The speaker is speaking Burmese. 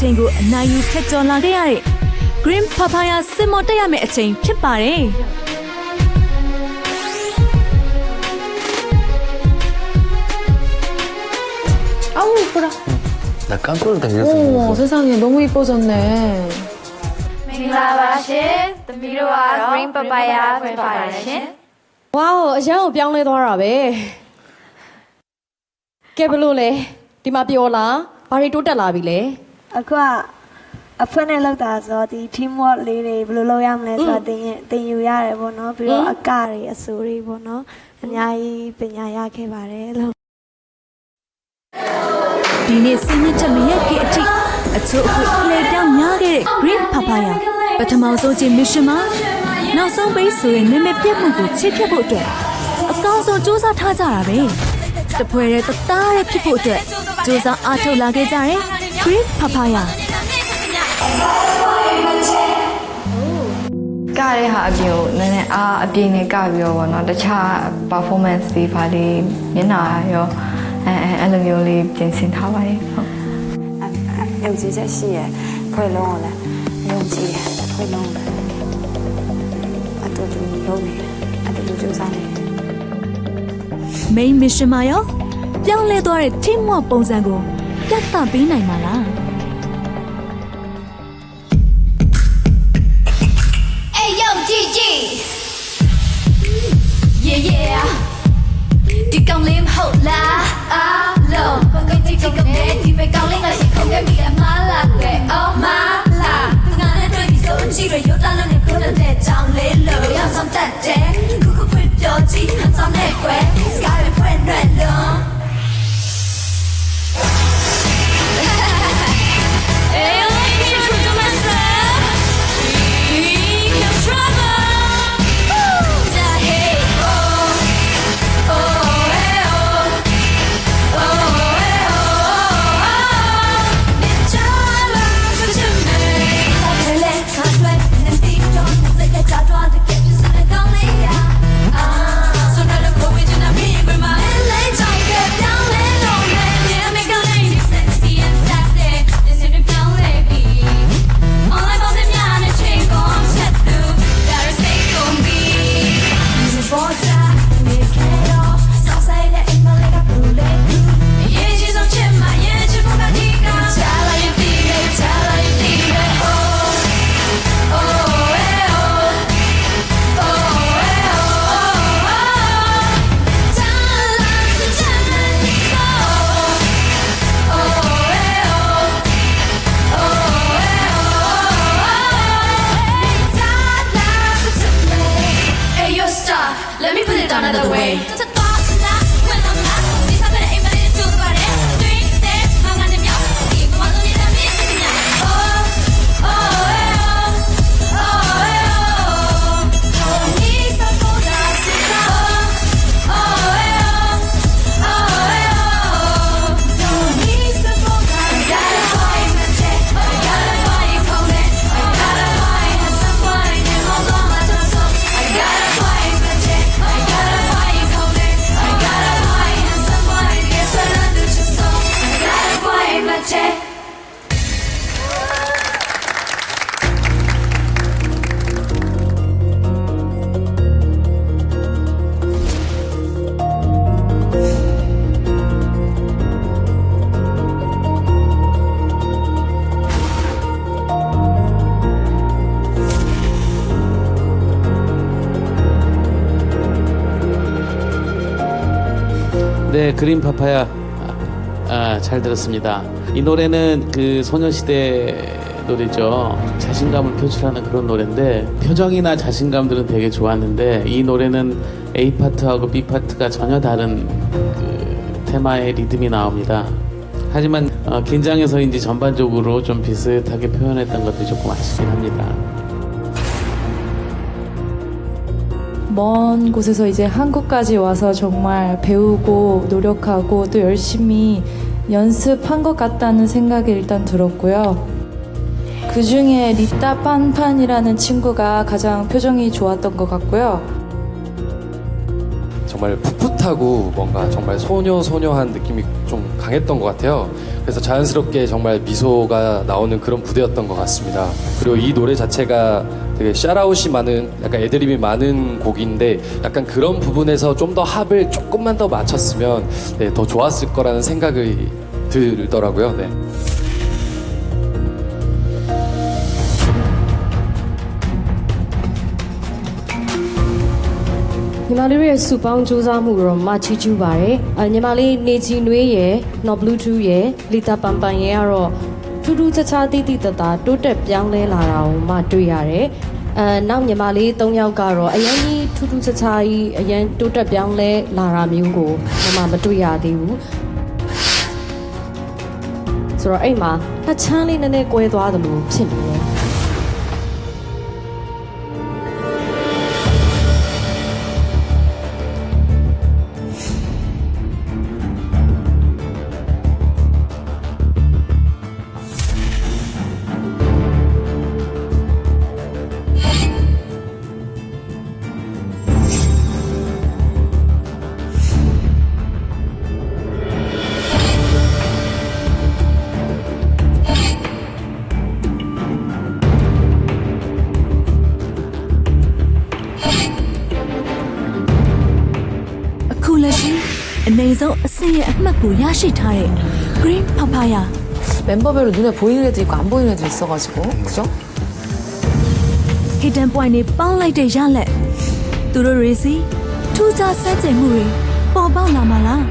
ချိန်ကိုအနိုင်ယူဖျက်ကျော်လာခဲ့ရတဲ့ Green Papaya စစ်မော်တက်ရမယ့်အချိန်ဖြစ်ပါတယ်아우 이쁘다. 나 깜짝 놀랐어. 오 세상에 너무 이뻐졌네. မင်္ဂလာပါရှင်သမီးတို့ကတော့ Green Papaya ဖြစ်ပါတယ်ရှင် 와우အရန်ကိုပြောင်းလဲသွားတာပဲကဲဘလို့လဲဒီမှာပြောလားဘာတွေတိုးတက်လာပြီလဲ အခုကအဖွင့်နဲ့လောက်တာဆိုတော့ဒီ team work လေးတွေဘယ်လိုလုပ်ရမလဲဆိုတော့တင်ယူရတယ်ပေါ့နော်ပြီးတော့အကတွေအစိုးတွေပေါ့နော်အများကြီးပညာရခဲ့ပါတယ်လို့ ဒီနေ့စနေချက်မရက်ခေအထိအချို့အခုလေပြောင်းများခဲ့တဲ့ Green Papaya ပထမဆုံးချင်း mission မှာနောက်ဆုံးပိတ်ဆိုရင်နမပြတ်မှုကိုချစ်ဖြတ်ဖို့အတွက်အကောင်းဆုံးစူးစမ်းထားကြတာပဲတပွဲတဲ့တသားရဲ့ဖြစ်ဖို့အတွက်စူးစမ်းအားထုတ်လာခဲ့ကြတယ် Green Papaya ကတဲ့ဟာအပြင်ကိုနည်းနည်းအားအပြင်းနဲ့ကပြီးတော့ဗောနော်တခြား performance တွေပါလေးမျက်နှာရောအဲ့လိုမျိုးလေးပြင်ဆင်ထားပါတယ်ဟုတ်ယုံကြည်ချက်ရှိရဖွဲ့လုံးအောင်လဲယုံကြည်ရဖွဲ့လုံးအတူတူလုံးနေအတူတူကြိုးစားနေ Main mission မှာရောပြောင်းလဲသွားတဲ့ team work ပုံစံကိုပြသပေးနိုင်မှာလား Hey yo GG Yeah yeah ဒီကောင်လေးမဟုတ်လားအားလုံးဘာကတိတိကောင်လေးဒီပဲကောင်လေးငါရှိခုံးခဲ့ပြီအမလားကဲ Oh my la ငါနဲ့တွေ့ပြီးဆုံးကြည့်ရရုပ်တလုံးနဲ့ခုနတဲ့ကြောင်လေးလို့ရအောင်တတ်တယ်ခုခုဖွင့်ပြောကြည့်ဟန်ဆောင်နဲ့ကွယ် Sky ဖွင့်ရွက်လုံး Hey yo baby true to myself Leave your trouble Hey oh oh hey oh Let me put it another way. Check. 네, 그린 파파야 잘 들었습니다. 이 노래는 그 소녀시대 노래죠. 자신감을 표출하는 그런 노래인데 표정이나 자신감들은 되게 좋았는데 이 노래는 A 파트하고 B 파트가 전혀 다른 그 테마의 리듬이 나옵니다. 하지만 긴장해서인지 전반적으로 좀 비슷하게 표현했던 것들이 조금 아쉽긴 합니다. 먼 곳에서 이제 한국까지 와서 정말 배우고 노력하고 또 열심히 연습한 것 같다는 생각이 일단 들었고요. 그 중에 리따 판판이라는 친구가 가장 표정이 좋았던 것 같고요. 정말 풋풋하고 뭔가 정말 소녀한 느낌이 좀 강했던 것 같아요. 그래서 자연스럽게 정말 미소가 나오는 그런 무대였던 것 같습니다. 그리고 이 노래 자체가 되게 샤라웃이 많은 약간 애드립이 많은 곡인데 약간 그런 부분에서 좀 더 합을 조금만 더 맞췄으면 네, 더 좋았을 거라는 생각이 들더라고요. 네. ညီမလေးတို့ရဲ့စူပေါင်းစူးစမ်းမှုတော့မချီးကျူးပါတယ်ညီမလေးနေချီနွေးရဲ့ Not Bluetooth ရဲ့လီတာပန်ပန်ရဲ့ကတော့ထူးထူးခြားခြားတိတိတတ်တာတိုးတက်ပြောင်းလဲလာတာကိုမှတွေ့ရတယ်နောက်ညီမလေး၃ယောက်ကတော့အရင်ကြီးထူးထူးခြားခြားကြီးအရင်တိုးတက်ပြောင်းလဲလာတာမျိုးကိုမတွေ့ရသေးဘူးဆိုတော့အဲ့မှာနှစ်ချမ်းလေးနည်းနည်းကွဲသွားသလိုဖြစ်နေတယ် အခုလက်ရှိအနေဆုံးအဆင့်ရဲ့အမှတ်ကိုရရှိထားတဲ့ Green Papaya 멤버별로 눈에 보이는 애들 있고 안 보이는 애들 있어가지고 그죠? Hidden Point တွေပေါင်းလိုက်တဲ့ရလက်သူတို့တွေစီထူးခြားစမ်းကြယ်မှုတွေပေါ်ပေါက်လာမှာလား